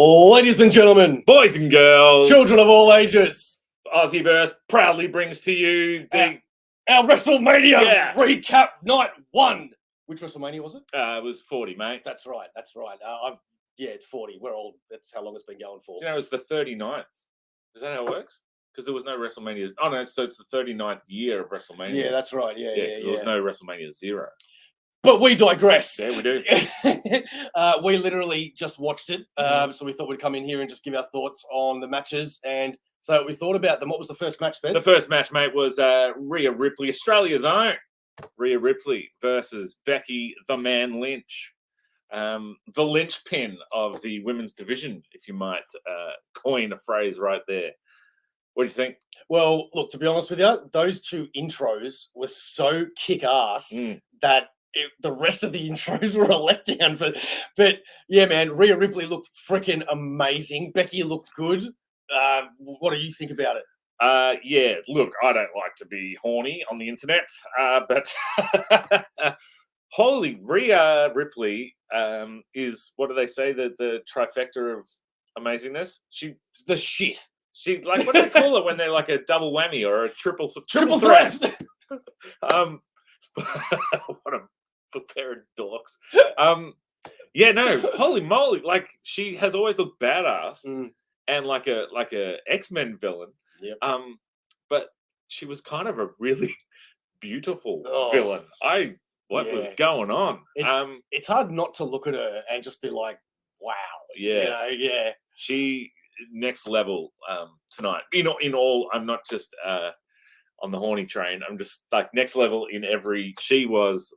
Ladies and gentlemen, boys and girls, children of all ages, AussieVerse proudly brings to you our WrestleMania recap night 1. Which WrestleMania was it? It was 40, mate. That's right. It's 40. That's how long it's been going for. Do you know it's the 39th? Is that how it works? Because there was no WrestleMania. Oh no, so it's the 39th year of WrestleMania. Yeah, that's right. Yeah. There was no WrestleMania 0. But we digress. Yeah, we do. We literally just watched it, so we thought we'd come in here and just give our thoughts on the matches. And so we thought about them. What was the first match, Spence? The first match, mate, was Rhea Ripley, Australia's own Rhea Ripley versus Becky the Man Lynch. The linchpin of the women's division, if you might coin a phrase right there. What do you think? Well, look, to be honest with you, those two intros were so kick-ass that the rest of the intros were a letdown. But yeah, man, Rhea Ripley looked freaking amazing. Becky looked good. What do you think about it? Yeah, look, I don't like to be horny on the internet, but holy, Rhea Ripley is, what do they say, the trifecta of amazingness? The shit. She, like, what do they call it when they're like a double whammy or a triple threat? What a pair of dorks. Yeah, no, holy moly, like she has always looked badass and like a X-Men villain. Yep. But she was kind of a really beautiful villain. What was going on? It's hard not to look at her and just be like, wow. Yeah. Yeah. She next level tonight. In all, I'm not just on the horny train. I'm just like next level in every. She was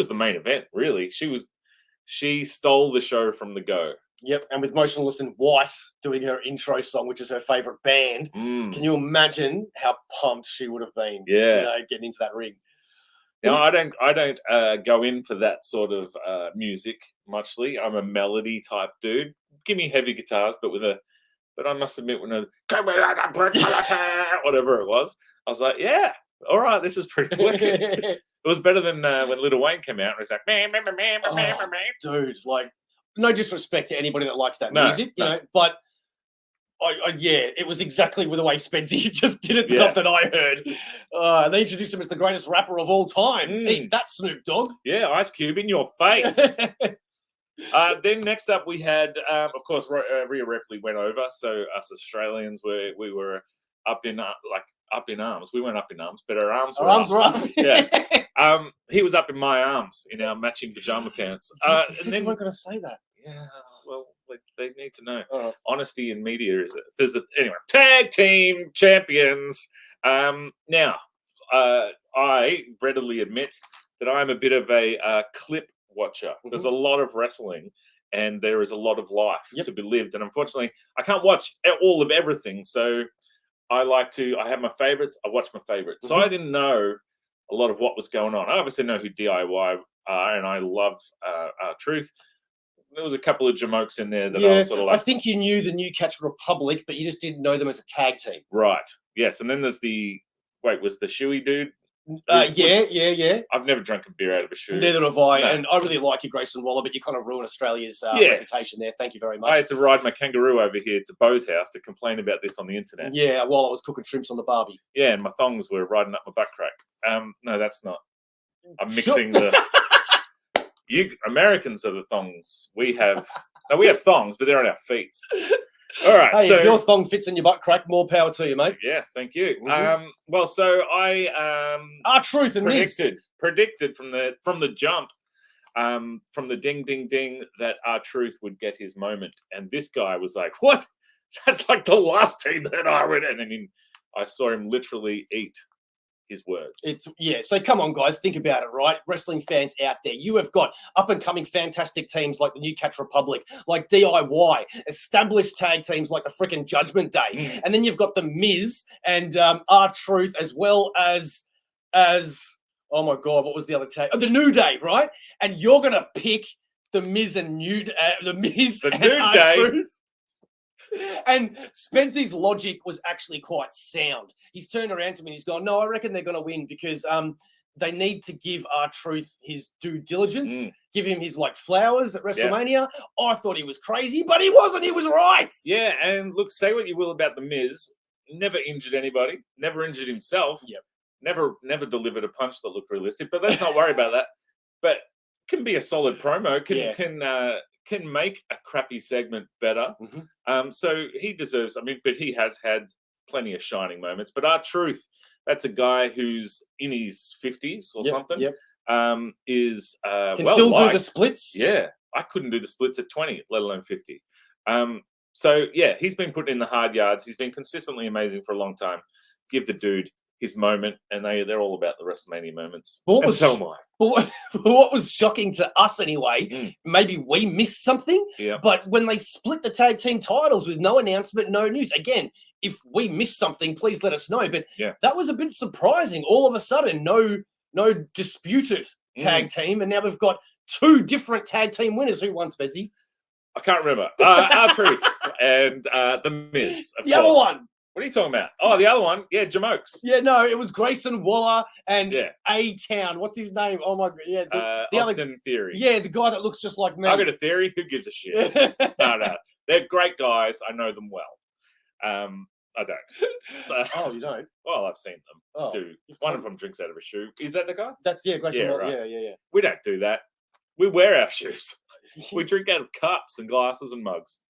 the main event, really. She stole the show from the go. Yep, and with Motionless in White doing her intro song, which is her favorite band, can you imagine how pumped she would have been? Yeah, getting into that ring. Now, I don't go in for that sort of music muchly. I'm a melody type dude. Give me heavy guitars, but I must admit, when whatever it was, I was like, yeah, all right, this is pretty wicked. It was better than when Lil Wayne came out and was like, dude, like, no disrespect to anybody that likes that music, you know, but it was exactly the way Spedsy just did it that I heard. They introduced him as the greatest rapper of all time. Eat that, Snoop Dogg. Yeah, Ice Cube in your face. Then next up we had, of course, Rhea Ripley went over. So us Australians we were up in arms. We weren't up in arms, but our arms were up. Yeah. He was up in my arms in our matching pajama pants. And then you weren't going to say that. Yeah, well, they need to know. Honesty in media anyway. Tag team champions. Now, I readily admit that I'm a bit of a clip watcher. There's a lot of wrestling, and there is a lot of life to be lived. And unfortunately, I can't watch all of everything. So I have my favorites. I watch my favorites. So I didn't know a lot of what was going on. I obviously know who DIY are, and I love Truth. There was a couple of jamokes in there that I was sort of like... I think you knew the New Catch Republic, but you just didn't know them as a tag team. Right. Yes. And then there's was the shoey dude? Yeah. I've never drunk a beer out of a shoe. Neither have I. No. And I really like you, Grayson Waller, but you kind of ruined Australia's reputation there. Thank you very much. I had to ride my kangaroo over here to Beau's house to complain about this on the internet. Yeah, while I was cooking shrimps on the barbie. Yeah, and my thongs were riding up my butt crack. No, that's not. I'm mixing You Americans are the thongs. We have thongs, but they're on our feet. All right. Hey, if your thong fits in your butt crack, more power to you, mate. Yeah, thank you. Well, so I Truth and predicted from the jump, from the ding ding ding, that Truth would get his moment, and this guy was like, "What? That's like the last team that I would." And then I saw him literally eat his words. So come on, guys, think about it, right? Wrestling fans out there, you have got up-and-coming fantastic teams like the New Catch Republic, like DIY, established tag teams like the freaking Judgment Day, and then you've got the Miz and R-Truth, as well as oh my god, what was the other tag? The New Day, right? And you're gonna pick the Miz and New R-Truth. And Spency's logic was actually quite sound. He's turned around to me and he's gone, no, I reckon they're going to win because they need to give R-Truth his due diligence, give him his like flowers at WrestleMania. I thought he was crazy, but he wasn't. He was right. Yeah, and look, say what you will about The Miz, never injured anybody, never injured himself. Yep. Never delivered a punch that looked realistic. But let's not worry about that. But can be a solid promo. Can make a crappy segment better. So he deserves. I mean, but he has had plenty of shining moments. But R-Truth, that's a guy who's in his 50s or something. Is can still do the splits. Yeah, I couldn't do the splits at 20, let alone 50. So yeah, he's been putting in the hard yards. He's been consistently amazing for a long time. Give the dude his moment, and they're all about the WrestleMania moments. So am I. But what was shocking to us anyway, maybe we missed something, but when they split the tag team titles with no announcement, no news, again, if we missed something, please let us know. But that was a bit surprising. All of a sudden, no disputed tag team, and now we've got 2 different tag team winners. Who won, Spedsy? I can't remember. R-Truth and The Miz. The other one. What are you talking about? Oh, the other one. Yeah, Jamokes. Yeah, no, it was Grayson Waller and A-Town. What's his name? Oh, my God. Yeah, the Austin other, Theory. Yeah, the guy that looks just like me. I got a theory. Who gives a shit? No. They're great guys. I know them well. I don't. Oh, you don't? Well, I've seen them do. One of them drinks out of a shoe. Is that the guy? That's, Grayson Waller. Right. Yeah. We don't do that. We wear our shoes. We drink out of cups and glasses and mugs.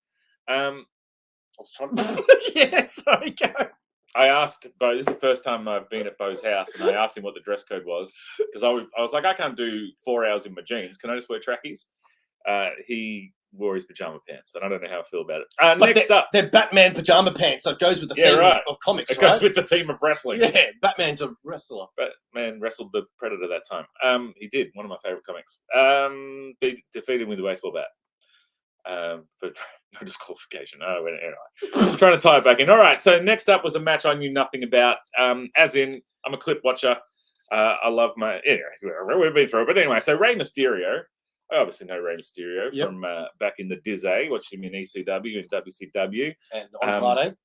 I was trying to... sorry, go. I asked Bo, this is the first time I've been at Bo's house, and I asked him what the dress code was, because I was like, I can't do 4 hours in my jeans. Can I just wear trackies? He wore his pajama pants, and I don't know how I feel about it. Next up. They're Batman pajama pants, so it goes with the theme of comics, It goes with the theme of wrestling. Yeah, Batman's a wrestler. Batman wrestled the Predator that time. He did, one of my favorite comics. Defeated him with a baseball bat. For no disqualification. Oh, anyway. Trying to tie it back in. All right, so next up was a match I knew nothing about. As in, I'm a clip watcher. I love my... Anyway, we've been through it. But anyway, so Rey Mysterio. I obviously know Rey Mysterio from back in the Dizzy, watching him in ECW and WCW. And Andrade.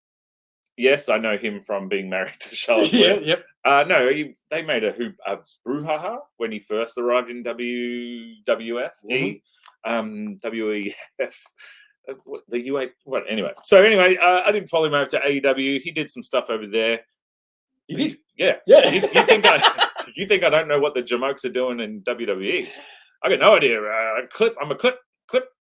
Yes, I know him from being married to Charlotte. No, they made a brouhaha when he first arrived in WWF. WEF, the U8. What? Anyway, I didn't follow him over to AEW. He did some stuff over there. He did, yeah. You think I don't know what the Jamokes are doing in WWE? I got no idea. I'm a clip.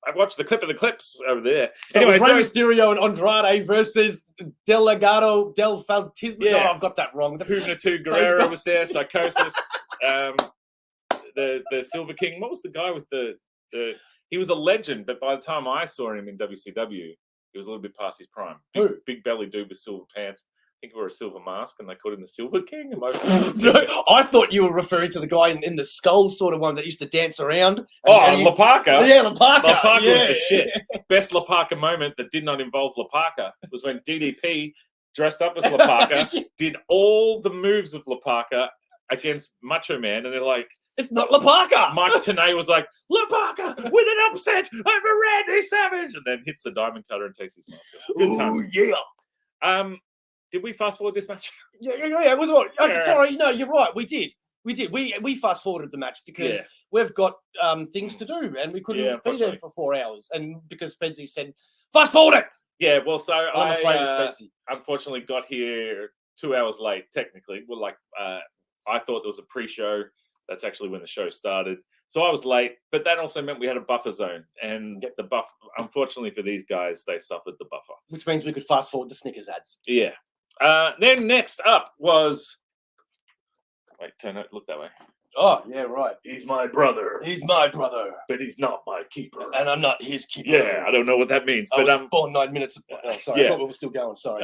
I watched the clip of the clips over there. So anyway, Rey Mysterio and Andrade versus Delegado Del Fantasma. Yeah. No, I've got that wrong. Juventud Guerrero was there. Psychosis. The Silver King. What was the guy with the? He was a legend, but by the time I saw him in WCW, he was a little bit past his prime. Big belly dude with silver pants. I think he wore a silver mask, and they called him the Silver King. I thought you were referring to the guy in the skull sort of one that used to dance around. La Parka. Yeah, La Parka. La Parka was the shit. Best La Parka moment that did not involve La Parka was when DDP dressed up as La Parka, did all the moves of La Parka against Macho Man, and they're like, it's not La Parka. Mike Tenay was like, La Parka with an upset over Randy Savage, and then hits the diamond cutter and takes his mask off. Good time. Yeah. Did we fast forward this match? Yeah. It was what? Sorry, no, you're right. We did. We fast forwarded the match because we've got things to do, and we couldn't be there for 4 hours. And because Spedsy said, fast forward it. Yeah. Well, so I'm afraid of Spedsy. Unfortunately got here 2 hours late. Technically, I thought there was a pre-show. That's actually when the show started. So I was late, but that also meant we had a buffer zone. And unfortunately for these guys, they suffered the buffer. Which means we could fast forward the Snickers ads. Yeah. Then next up was... Wait, look that way. Oh, yeah, right. He's my brother. He's my brother. But he's not my keeper. And I'm not his keeper. Yeah, I don't know what that means. I was born 9 minutes... sorry, I thought we were still going. Sorry.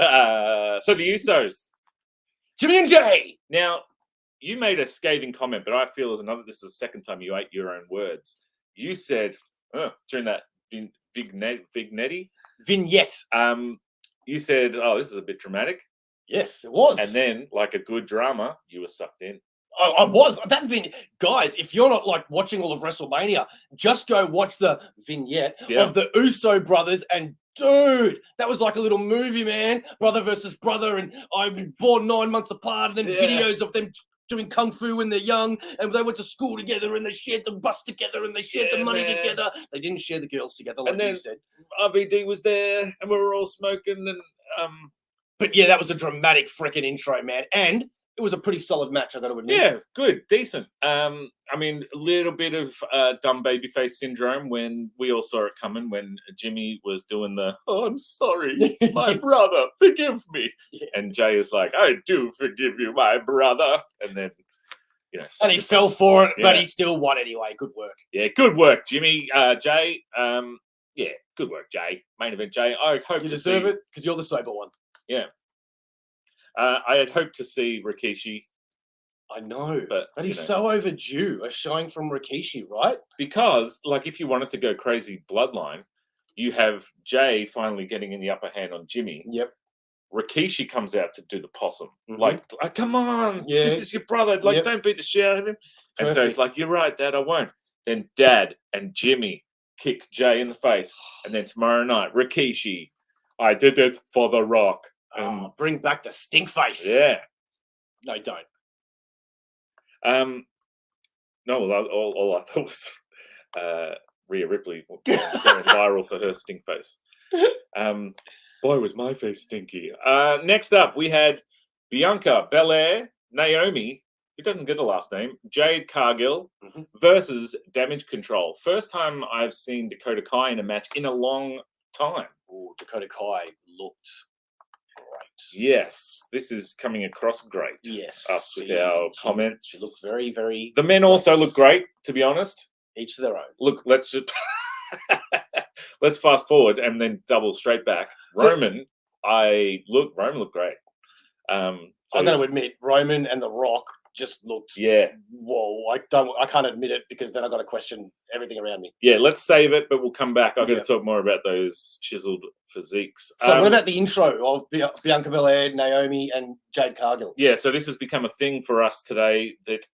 So the Usos. Jimmy and Jay. Now... You made a scathing comment, but I feel this is the second time you ate your own words. You said during that vignette, you said, "Oh, this is a bit dramatic." Yes, it was. And then, like a good drama, you were sucked in. I was. Guys, if you're not like watching all of WrestleMania, just go watch the vignette of the Uso brothers. And dude, that was like a little movie, man. Brother versus brother, and I'm born 9 months apart, and then videos of them doing kung fu when they're young, and they went to school together, and they shared the bus together, and they shared the money together. They didn't share the girls together, like you said. RVD was there, and we were all smoking, and But yeah, that was a dramatic freaking intro, man, and it was a pretty solid match, I got to admit. Yeah, good, decent. I mean, a little bit of dumb babyface syndrome when we all saw it coming when Jimmy was doing the, "Oh, I'm sorry, my brother, forgive me," and Jay is like, "I do forgive you, my brother," and then, you know, and he fell for it, but he still won anyway. Good work. Yeah, good work, Jimmy. Jay. Yeah, good work, Jay. Main event, Jay. I hope you deserve it because you're the sober one. Yeah. I had hoped to see Rikishi. I know, but he's so overdue. A showing from Rikishi, right? Because, like, if you wanted to go crazy bloodline, you have Jay finally getting in the upper hand on Jimmy. Yep. Rikishi comes out to do the possum. Like, come on, this is your brother. Like, don't beat the shit out of him. And so he's like, "You're right, Dad, I won't." Then Dad and Jimmy kick Jay in the face. And then tomorrow night, Rikishi, "I did it for The Rock." Bring back the stink face. Yeah. No, don't. No, all I thought was Rhea Ripley going viral for her stink face. Boy, was my face stinky. Next up, we had Bianca Belair, Naomi, who doesn't get a last name, Jade Cargill versus Damage Control. First time I've seen Dakota Kai in a match in a long time. Oh, Dakota Kai looked great. Yes, this is coming across great. Yes. Us with our comments. She looked very, very... The men also look great, to be honest. Each to their own. Look, let's just... let's fast forward and then double straight back. Roman looked great. I'm going to admit, Roman and The Rock just looked... Yeah. Whoa, I can't admit it because then I got to question everything around me. Yeah, let's save it, but we'll come back. I've got to talk more about those chiseled physiques. So what about the intro of Bianca Belair, Naomi, and Jade Cargill? Yeah, so this has become a thing for us today that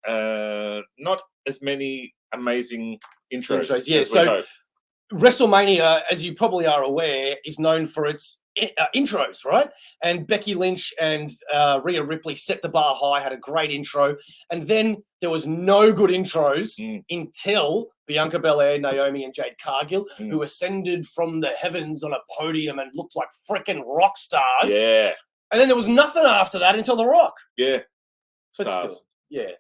not as many amazing intros as we hoped. WrestleMania, as you probably are aware, is known for its intros, right? And Becky Lynch and Rhea Ripley set the bar high, had a great intro. And then there was no good intros until Bianca Belair, Naomi, and Jade Cargill, who ascended from the heavens on a podium and looked like freaking rock stars. Yeah. And then there was nothing after that until The Rock. Yeah. Stars. Still, yeah.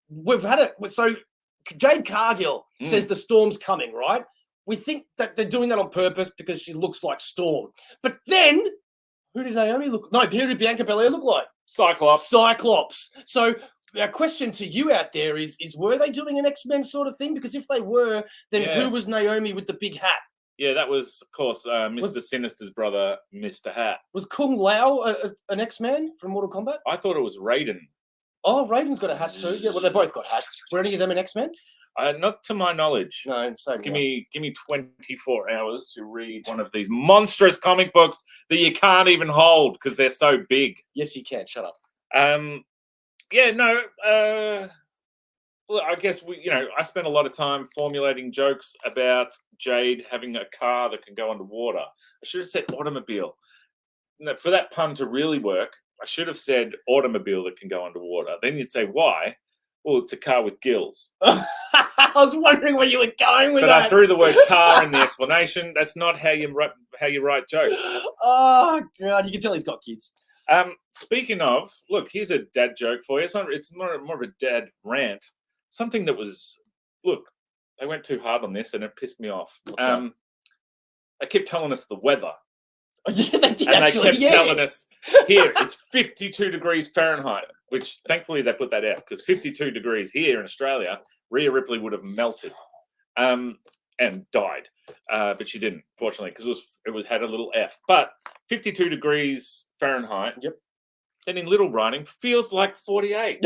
We've had it. So Jade Cargill says the storm's coming, right? We think that they're doing that on purpose because she looks like Storm. But then, who did Naomi look? No, who did Bianca Belair look like? Cyclops. So our question to you out there is were they doing an X-Men sort of thing? Because if they were, then who was Naomi with the big hat? Yeah, that was, of course, Mr. Sinister's brother, Mr. Hat. Was Kung Lao an X-Man from Mortal Kombat? I thought it was Raiden. Oh, Raiden's got a hat too. Yeah, well, they both got hats. Were any of them an X-Men? Not to my knowledge. No, same. Give me 24 hours to read one of these monstrous comic books that you can't even hold because they're so big. Yes, you can. Shut up. Well, I guess I spent a lot of time formulating jokes about Jade having a car that can go underwater. I should have said automobile. For that pun to really work, I should have said automobile that can go underwater. Then you'd say, why? Well, it's a car with gills. I was wondering where you were going with that. But I threw the word car in the explanation. That's not how you write jokes. Oh, God. You can tell he's got kids. Speaking of, look, here's a dad joke for you. It's more of a dad rant. Something that was, look, they went too hard on this and it pissed me off. They kept telling us the weather. Oh, yeah, they did and actually, they kept telling us, here, it's 52 degrees Fahrenheit, which thankfully they put that out because 52 degrees here in Australia, Rhea Ripley would have melted and died. But she didn't, fortunately, because it had a little F. But 52 degrees Fahrenheit, then in little writing, feels like 48.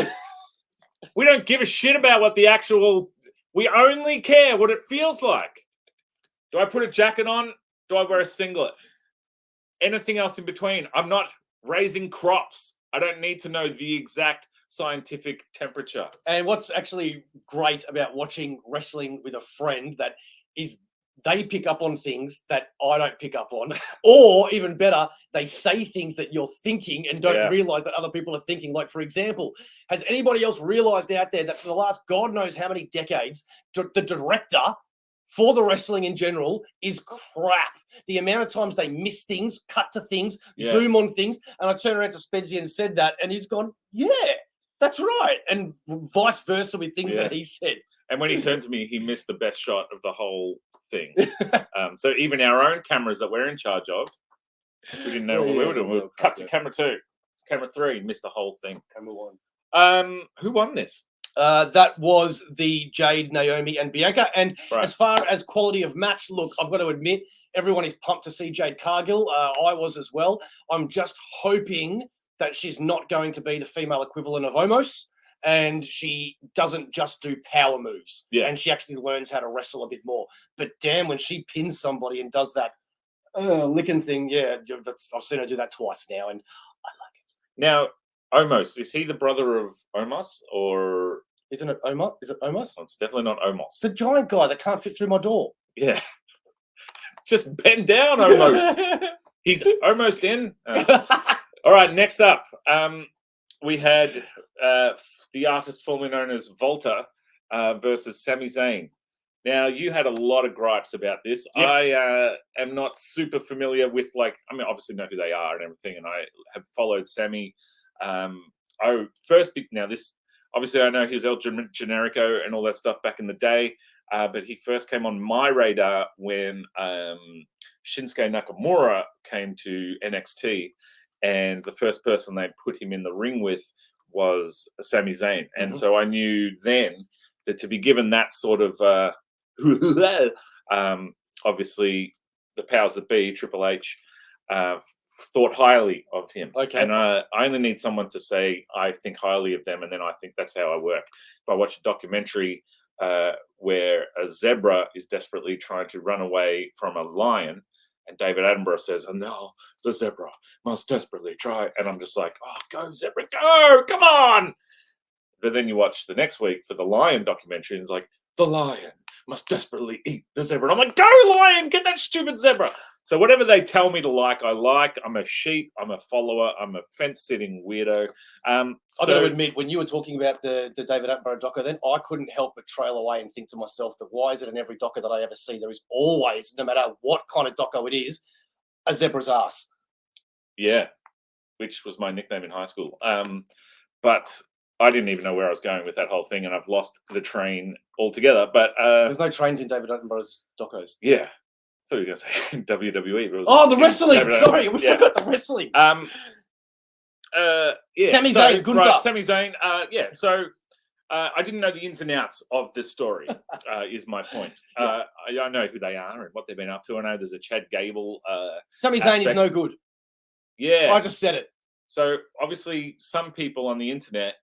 We don't give a shit about what the actual... We only care what it feels like. Do I put a jacket on? Do I wear a singlet? Anything else in between? I'm not raising crops. I don't need to know the exact scientific temperature. And what's actually great about watching wrestling with a friend that is they pick up on things that I don't pick up on, or even better, they say things that you're thinking and don't realize that other people are thinking. Like, for example, has anybody else realized out there that for the last God knows how many decades, the director for the wrestling in general is crap? The amount of times they miss things, cut to things, zoom on things, and I turned around to Spedsy and said that, and he's gone, yeah, that's right, and vice versa with things that he said. And when he turned to me, he missed the best shot of the whole thing. So even our own cameras that we're in charge of, we didn't know what we were doing. We cut to camera 2, camera 3, missed the whole thing. Camera 1. Who won this? That was the Jade, Naomi, and Bianca. And as far as quality of match, look, I've got to admit, everyone is pumped to see Jade Cargill. I was as well. I'm just hoping that she's not going to be the female equivalent of Omos, and she doesn't just do power moves. And she actually learns how to wrestle a bit more. But damn, when she pins somebody and does that licking thing, I've seen her do that twice now, and I like it. Now, Omos, is he the brother of Omos, or isn't it Omos? Is it Omos? Oh, it's definitely not Omos. The giant guy that can't fit through my door. Yeah. Just bend down, Omos. He's almost in. All right, next up, we had the artist formerly known as Volta versus Sami Zayn. Now, you had a lot of gripes about this. I am not super familiar with, obviously know who they are and everything, and I have followed Sami. This, obviously, I know he was El Generico and all that stuff back in the day, but he first came on my radar when Shinsuke Nakamura came to NXT, and the first person they put him in the ring with was Sami Zayn. And so I knew then that to be given that sort of, obviously, the powers that be, Triple H, thought highly of him. And I only need someone to say, I think highly of them, and then I think that's how I work. If I watch a documentary where a zebra is desperately trying to run away from a lion, and David Attenborough says, and now the zebra must desperately try. And I'm just like, oh, go, zebra, go, come on. But then you watch the next week for the lion documentary, and it's like, the lion must desperately eat the zebra. And I'm like, go, lion, get that stupid zebra. So whatever they tell me to like, I like. I'm a sheep. I'm a follower. I'm a fence-sitting weirdo. I've got to admit, when you were talking about the David Attenborough doco, then I couldn't help but trail away and think to myself that why is it in every doco that I ever see, there is always, no matter what kind of doco it is, a zebra's ass. Yeah, which was my nickname in high school. But I didn't even know where I was going with that whole thing, and I've lost the train altogether. But there's no trains in David Attenborough's docos. Yeah. I thought you were going to say WWE. Oh, the wrestling! Sorry, we forgot the wrestling. Sami Zayn, Gunther. Right, Sami Zayn. So I didn't know the ins and outs of this story, is my point. I know who they are and what they've been up to. I know there's a Chad Gable Sami Zayn is no good. Yeah. I just said it. So, obviously, some people on the internet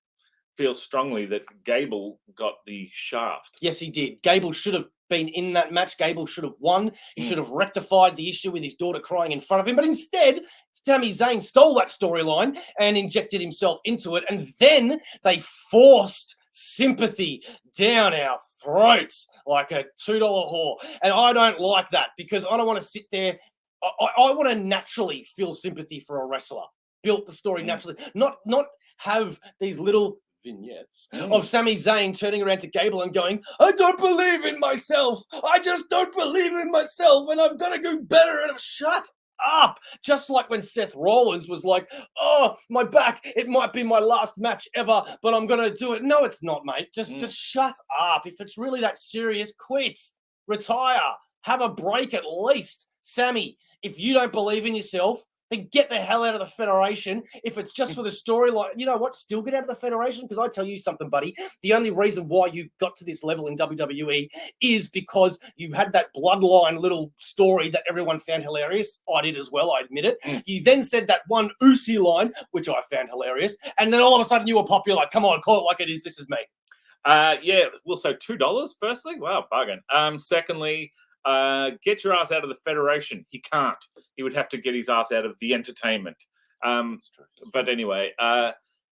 feel strongly that Gable got the shaft. Yes, he did. Gable should have been in that match. Gable should have won. He should have rectified the issue with his daughter crying in front of him. But instead, Sami Zayn stole that storyline and injected himself into it. And then they forced sympathy down our throats like a $2 whore. And I don't like that, because I don't want to sit there. I want to naturally feel sympathy for a wrestler. Built the story naturally. Not have these little vignettes of Sami Zayn turning around to Gable and going, I don't believe in myself. I just don't believe in myself, and I've got to go better. And shut up. Just like when Seth Rollins was like, oh, my back, it might be my last match ever, but I'm going to do it. No, it's not, mate. Just shut up. If it's really that serious, quit. Retire. Have a break at least. Sammy, if you don't believe in yourself, then get the hell out of the Federation. If it's just for the storyline, you know what? Still get out of the Federation, because I tell you something, buddy. The only reason why you got to this level in WWE is because you had that bloodline little story that everyone found hilarious. I did as well, I admit it. You then said that one Aussie line, which I found hilarious, and then all of a sudden you were popular. Come on, call it like it is. This is me. Well, so $2, firstly? Wow, bargain. Secondly, get your ass out of the Federation. He can't. He would have to get his ass out of the entertainment. But anyway,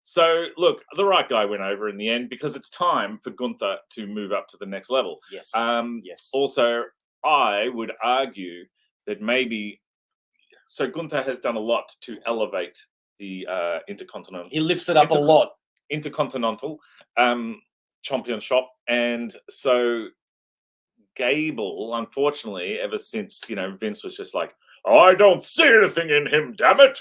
so look, the right guy went over in the end, because it's time for Gunther to move up to the next level. Yes. Yes. Also, I would argue that maybe so Gunther has done a lot to elevate the Intercontinental. He lifts it up a lot. Intercontinental championship, and so Gable, unfortunately, ever since Vince was just like, I don't see anything in him, damn it,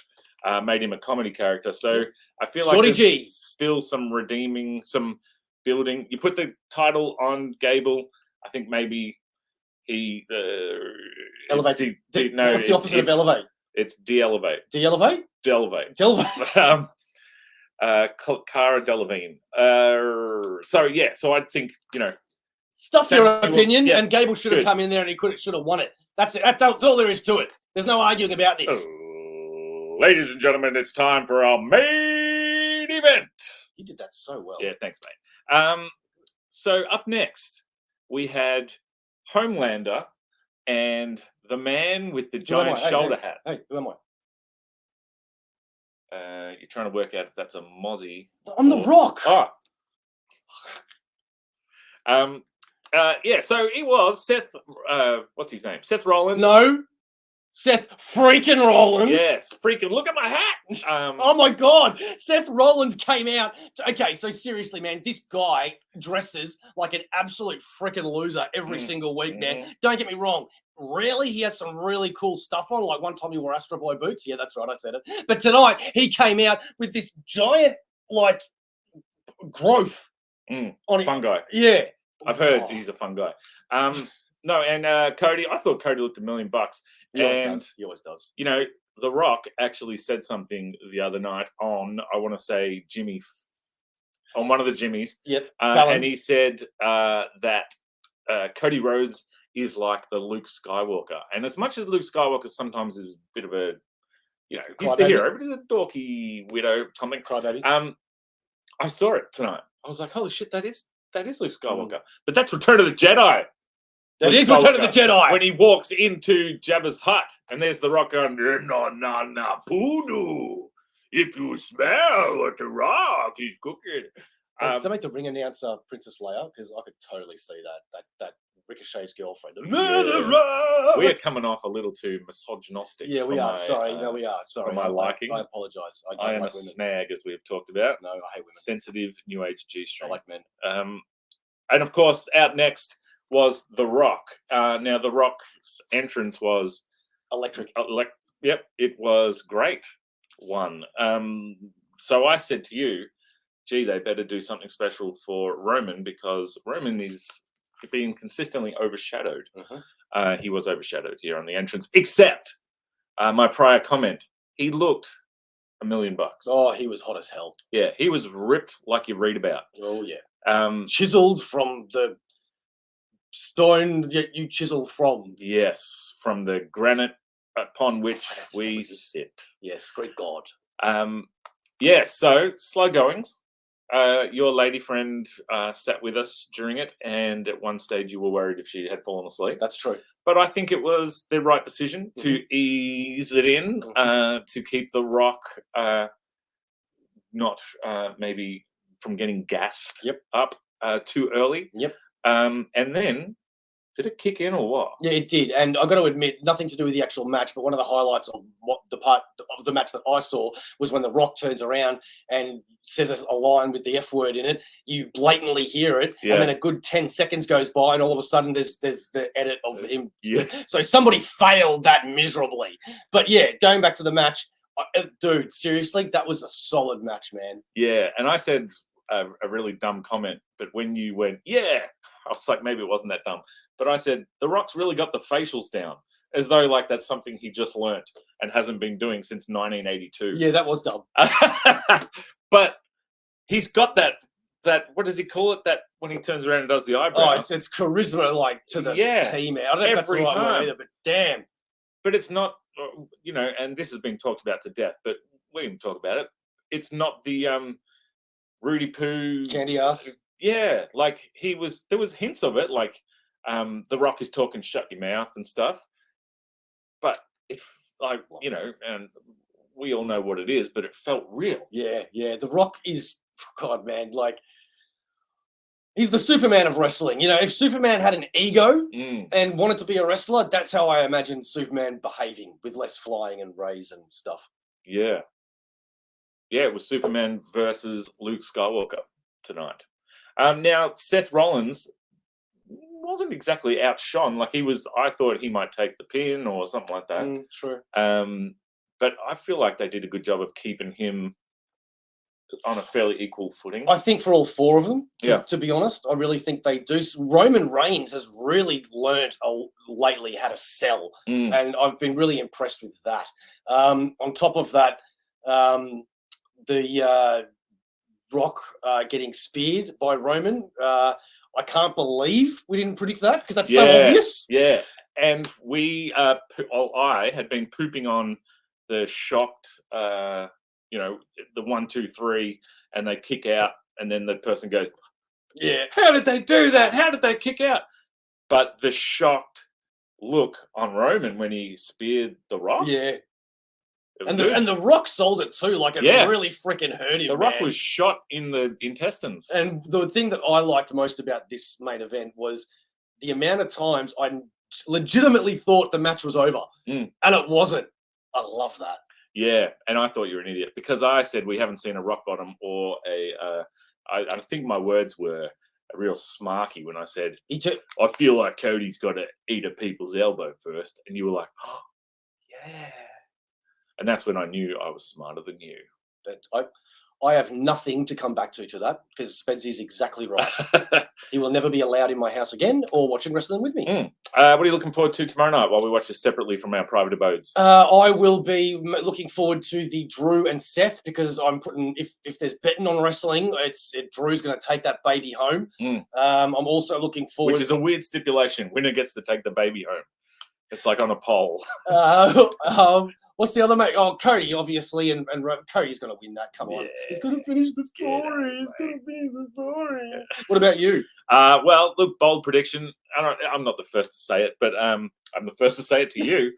made him a comedy character. So I feel like there's still some redeeming, some building. You put the title on Gable, I think maybe he elevates. No, what's the opposite of elevate? It's de-elevate. De-elevate? De-elevate. De-elevate. Cara Delevingne. So I think stuff your opinion, and Gable should have come in there and he should have won it. That's it. That's all there is to it. There's no arguing about this. Ladies and gentlemen, it's time for our main event. You did that so well. Yeah, thanks, mate. So up next, we had Homelander and the man with the giant shoulder hat. Hey, who am I? You're trying to work out if that's a Mozzie. I'm the Rock. So he was Seth. What's his name? Seth Rollins. No, Seth freaking Rollins. Yes, freaking. Look at my hat. Oh my God, Seth Rollins came out. Okay, so seriously, man, this guy dresses like an absolute freaking loser every single week, man. Don't get me wrong. Really, he has some really cool stuff on. Like one time he wore Astro Boy boots. Yeah, that's right, I said it. But tonight he came out with this giant growth on fun guy. Yeah, I've heard he's a fun guy. No, and Cody, I thought Cody looked $1 million. He always does. The Rock actually said something the other night on, I want to say Jimmy, on one of the Jimmys. Yep. And he said that Cody Rhodes is like the Luke Skywalker. And as much as Luke Skywalker sometimes is a bit of a, he's the hero, but he's a dorky widow, something. Crybaby. I saw it tonight. I was like, holy shit, that is Luke Skywalker. But that's Return of the Jedi. That is Return of the Jedi. When he walks into Jabba's hut, and there's the Rock going, no, poodoo. If you smell what the Rock is cooking. Don't make the ring announcer Princess Leia, because I could totally see that Ricochet's girlfriend. Yeah. We are coming off a little too misogynistic. Yeah, we are. Sorry. We are. Sorry. For my liking. I apologise. I am a snag, as we've talked about. No, I hate women. Sensitive, new age G-string. I like men. And of course, out next was The Rock. Now, The Rock's entrance was electric. Yep, it was great. So I said to you, gee, they better do something special for Roman, because Roman is being consistently overshadowed. He was overshadowed here on the entrance, except my prior comment, he looked $1 million. Oh, he was hot as hell. Yeah, he was ripped like you read about. Oh, yeah. Chiseled from the stone you chisel from. Yes, from the granite upon which we sit. Yes, great God. So slow goings. Your lady friend sat with us during it, and at one stage you were worried if she had fallen asleep. That's true. But I think it was the right decision to ease it in, to keep The Rock not maybe from getting gassed up too early. Yep. And then, did it kick in or what? Yeah, it did. And I've got to admit, nothing to do with the actual match, but one of the highlights of the part of the match that I saw was when The Rock turns around and says a line with the F word in it. You blatantly hear it, and then a good 10 seconds goes by, and all of a sudden there's the edit of him. Yeah. So somebody failed that miserably. But yeah, going back to the match, dude, seriously, that was a solid match, man. Yeah, and I said a really dumb comment, but when you went, I was like, maybe it wasn't that dumb. But I said, The Rock's really got the facials down, as though like that's something he just learnt and hasn't been doing since 1982. Yeah, that was dumb. But he's got that, what does he call it? That when he turns around and does the eyebrow. Oh, it's charisma like to the team. I don't know if that's the right word either, but damn. But it's not, and this has been talked about to death, but we didn't talk about it. It's not the Rudy Poo. Candy ass. Yeah, like there was hints of it, like The Rock is talking shut your mouth and stuff. But it's like, and we all know what it is, but it felt real. Yeah. The Rock is, God, man, like, He's the Superman of wrestling. You know, if Superman had an ego Mm. and wanted to be a wrestler, that's how I imagine Superman behaving, with less flying and rays and stuff. Yeah. Yeah, it was Superman versus Luke Skywalker tonight. Now, Seth Rollins wasn't exactly outshone. Like, I thought he might take the pin or something like that. True. But I feel like they did a good job of keeping him on a fairly equal footing. I think for all four of them, Yeah. to be honest, I really think they do. Roman Reigns has really learned lately how to sell, and I've been really impressed with that. On top of that, the Rock getting speared by Roman, I can't believe we didn't predict that, because that's so obvious. Yeah, and I had been pooping on the shocked, the 1, 2, 3, and they kick out, and then the person goes, "Yeah, how did they do that? How did they kick out?" But the shocked look on Roman when he speared the Rock, and the Rock sold it too. Like, it really freaking hurt him. The Rock was shot in the intestines. And the thing that I liked most about this main event was the amount of times I legitimately thought the match was over, and it wasn't. I love that. Yeah, and I thought you were an idiot, because I said we haven't seen a rock bottom or I think my words were a real smarky when I said, I feel like Cody's got to eat a people's elbow first. And you were like, oh, yeah. And that's when I knew I was smarter than you. I have nothing to come back to that, because Spedsy is exactly right. He will never be allowed in my house again or watching wrestling with me. What are you looking forward to tomorrow night while we watch this separately from our private abodes? I will be looking forward to the Drew and Seth, because I'm putting, if there's betting on wrestling, Drew's going to take that baby home. I'm also looking forward, which is a weird stipulation. Winner gets to take the baby home. It's like on a poll. What's the other mate? Oh, Cody, obviously, and Cody's going to win that. Come on. He's going to finish the story. He's going to finish the story. What about you? Well, look, bold prediction. I'm not the first to say it, but I'm the first to say it to you.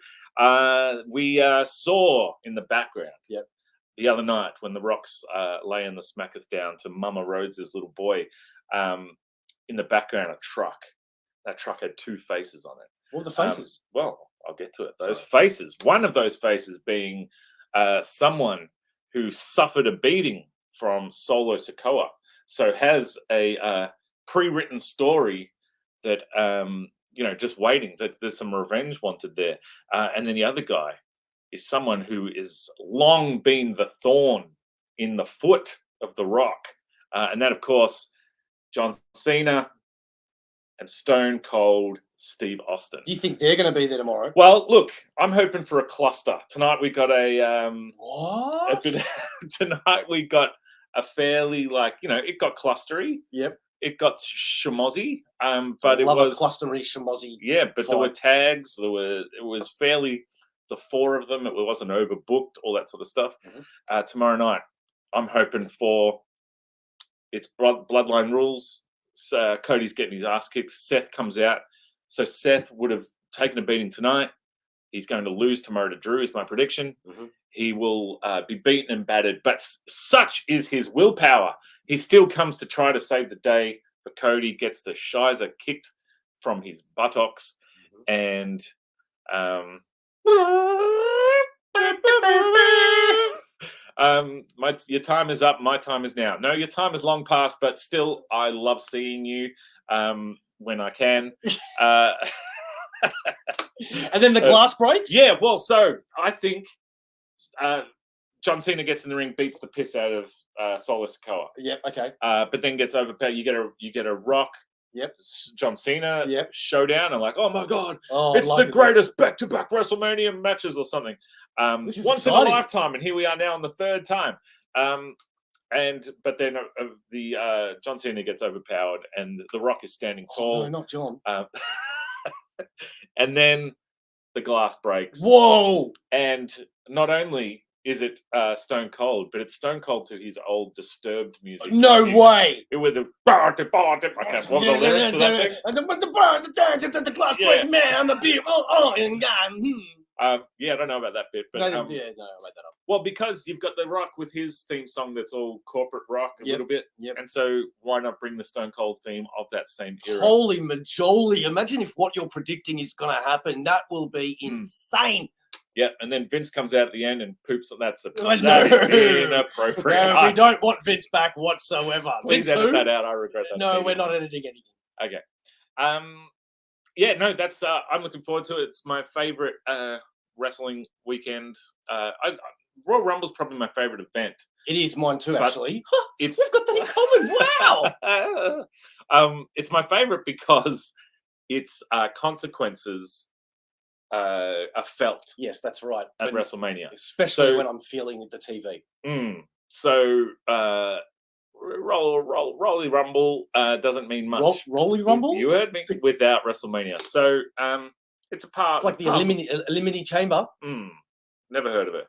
We saw in the background the other night when the Rock's laying the smackers down to Mama Rhodes' little boy, in the background, a truck. That truck had 2 faces on it. What were the faces? Well, I'll get to it. Those faces. One of those faces being someone who suffered a beating from Solo Sikoa, so has a pre-written story that just waiting. That there's some revenge wanted there. And then the other guy is someone who is long been the thorn in the foot of the Rock, and that, of course, John Cena and Stone Cold Steve Austin. You think they're going to be there tomorrow? Well, look, I'm hoping for a cluster. Tonight we got tonight we got a fairly, it got clustery. Yep. It got schmozzy. But it was a clustery schmozzy. Yeah, but there were tags. It was fairly, the 4 of them. It wasn't overbooked, all that sort of stuff. Tomorrow night, I'm hoping for it's Bloodline rules. So Cody's getting his ass kicked. Seth comes out. So Seth would have taken a beating tonight. He's going to lose tomorrow to Drew, is my prediction. He will be beaten and battered, but such is his willpower. He still comes to try to save the day. But Cody gets the shizer kicked from his buttocks, and your time is up. My time is now. No, your time is long past, but still, I love seeing you when I can. And then the glass breaks? Yeah, well, so I think John Cena gets in the ring, beats the piss out of Solo Sikoa. Yep, okay. But then gets overpowered. You get a Rock. Yep. John Cena. Yep. Showdown. I'm like, oh my god, it's the greatest back-to-back WrestleMania matches or something. Once in a lifetime, and here we are now on the 3rd time. But then the John Cena gets overpowered, and the Rock is standing tall. No, not John. And then the glass breaks. Whoa! And not only is it Stone Cold, but it's Stone Cold to his old Disturbed music. No way! With the I can't what the lyrics to that thing. The glass break, man, I'm a beer. I don't know about that bit, but I made that up. Well, because you've got The Rock with his theme song that's all corporate rock a little bit. Yep. And so why not bring the Stone Cold theme of that same era? Holy majoli. Imagine if what you're predicting is going to happen. That will be insane. Yeah, and then Vince comes out at the end and poops. That is inappropriate. No, we don't want Vince back whatsoever. Please Vince edit who? that out. I regret that. No, we're not editing anything. Okay. Yeah, no, that's. I'm looking forward to it. It's my favorite wrestling weekend. Royal Rumble's probably my favorite event. It is mine too, actually. It's we've got that in common. Wow. It's my favorite because its consequences are felt. Yes, that's right. At WrestleMania, especially when I'm feeling the TV. So, Rolly Rumble doesn't mean much. Rolly Rumble? You heard me. Without WrestleMania, so it's a part. It's like the Eliminate Chamber. Never heard of it.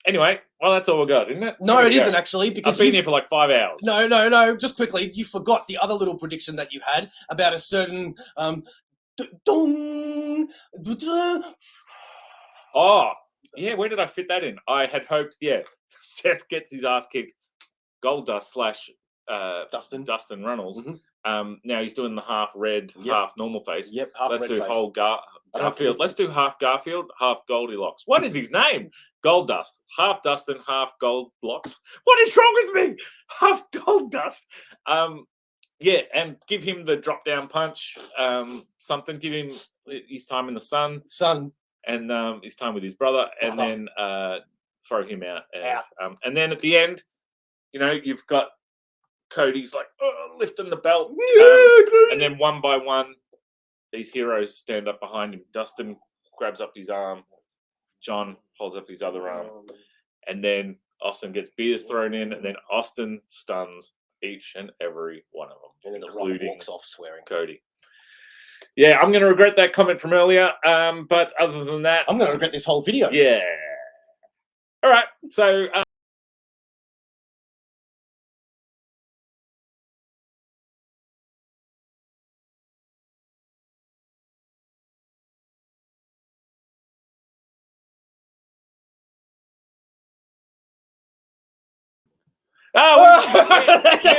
Anyway, well, that's all we got, isn't it? No, it isn't actually, because I've been here for like 5 hours. No. Just quickly, you forgot the other little prediction that you had about a certain Oh, yeah. Where did I fit that in? I had hoped. Yeah, Seth gets his ass kicked. Goldust / Dustin Runnels. Now he's doing the half red, half normal face. Yep, half Let's red do face. whole Garfield. Let's do half Garfield, half Goldilocks. What is his name? Goldust. Half Dustin, half Goldilocks. What is wrong with me? Half Goldust. Yeah, and give him the drop down punch. Something. Give him his time in the sun. And his time with his brother, and then throw him out. And then at the end, you've got Cody's like lifting the belt, and then one by one, these heroes stand up behind him. Dustin grabs up his arm, John holds up his other arm, and then Austin gets beers thrown in, and then Austin stuns each and every one of them, and then including the Rock walks off swearing. Cody. Yeah, I'm going to regret that comment from earlier. But other than that, I'm going to regret this whole video. Yeah. All right. So. We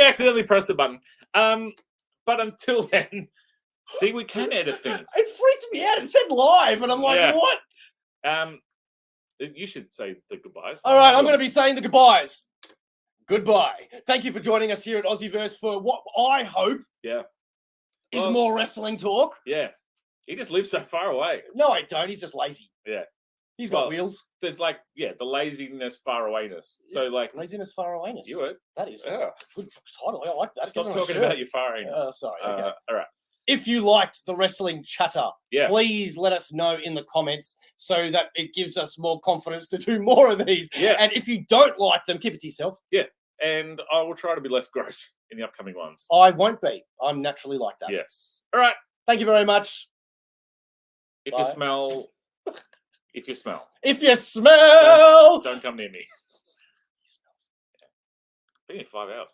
accidentally pressed the button. But until then, see, we can edit things. It freaked me out. It said live, and I'm like, what? You should say the goodbyes. All right, I'm going to be saying the goodbyes. Goodbye. Thank you for joining us here at AussieVerse for what I hope is more wrestling talk. Yeah. He just lives so far away. No, I don't. He's just lazy. Yeah. He's got wheels. There's the laziness, far awayness. So laziness, far awayness. You would. That is a good title. I like that. Stop talking about your far awayness. Sorry. Okay. All right. If you liked the wrestling chatter, please let us know in the comments so that it gives us more confidence to do more of these. Yeah. And if you don't like them, keep it to yourself. Yeah. And I will try to be less gross in the upcoming ones. I won't be. I'm naturally like that. Yes. All right. Thank you very much. If you smell. If you smell. Don't come near me. Been here 5 hours.